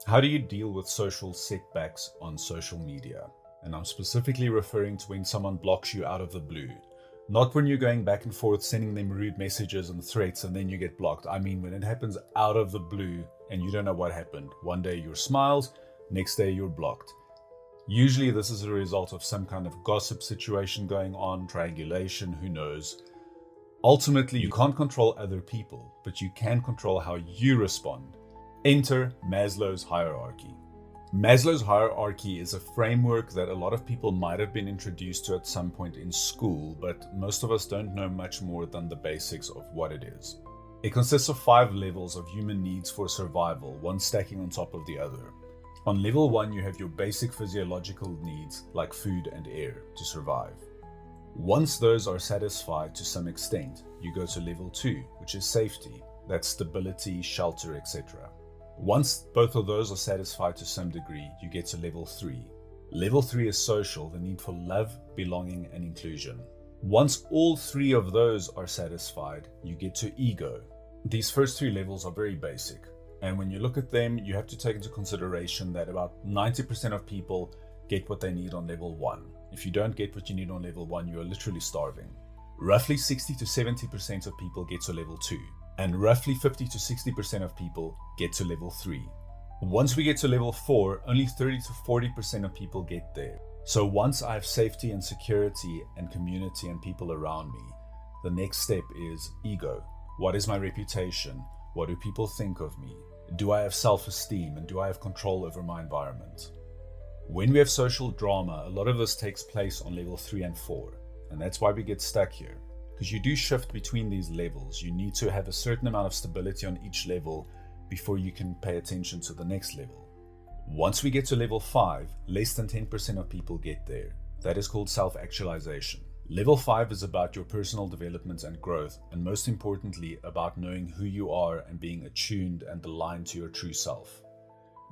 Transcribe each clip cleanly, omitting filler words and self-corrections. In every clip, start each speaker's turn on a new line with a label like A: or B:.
A: How do you deal with social setbacks on social media? And I'm specifically referring to when someone blocks you out of the blue. Not when you're going back and forth sending them rude messages and threats and then you get blocked. I mean when it happens out of the blue and you don't know what happened. One day you're smiled, next day you're blocked. Usually this is a result of some kind of gossip situation going on, triangulation, who knows. Ultimately, you can't control other people, but you can control how you respond. Enter Maslow's hierarchy. Maslow's hierarchy is a framework that a lot of people might have been introduced to at some point in school, but most of us don't know much more than the basics of what it is. It consists of 5 levels of human needs for survival, one stacking on top of the other. On level 1, you have your basic physiological needs like food and air to survive. Once those are satisfied to some extent, you go to level 2, which is safety. That's stability, shelter, etc. Once both of those are satisfied to some degree, you get to level 3. Level 3 is social, the need for love, belonging, and inclusion. Once all 3 of those are satisfied, you get to ego. These first 3 levels are very basic, and when you look at them, you have to take into consideration that about 90% of people get what they need on level 1. If you don't get what you need on level 1, you are literally starving. Roughly 60 to 70% of people get to level 2. And roughly 50 to 60% of people get to level 3. Once we get to level 4, only 30 to 40% of people get there. So once I have safety and security and community and people around me, the next step is ego. What is my reputation? What do people think of me? Do I have self-esteem and do I have control over my environment? When we have social drama, a lot of this takes place on level 3 and 4, and that's why we get stuck here. Because you do shift between these levels. You need to have a certain amount of stability on each level before you can pay attention to the next level. Once we get to level 5, less than 10% of people get there. That is called self-actualization. Level 5 is about your personal development and growth, and most importantly, about knowing who you are and being attuned and aligned to your true self.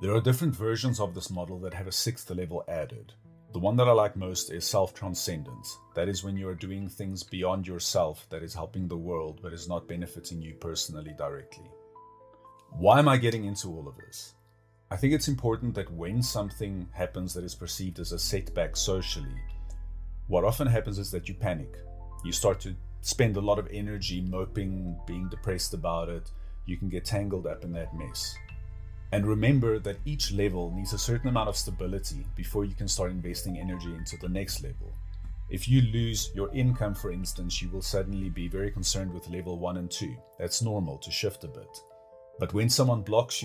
A: There are different versions of this model that have a 6th level added. The one that I like most is self-transcendence. That is when you are doing things beyond yourself that is helping the world but is not benefiting you personally directly. Why am I getting into all of this? I think it's important that when something happens that is perceived as a setback socially, what often happens is that you panic. You start to spend a lot of energy moping, being depressed about it. You can get tangled up in that mess. And remember that each level needs a certain amount of stability before you can start investing energy into the next level. If you lose your income, for instance, you will suddenly be very concerned with level 1 and 2. That's normal to shift a bit. But when someone blocks you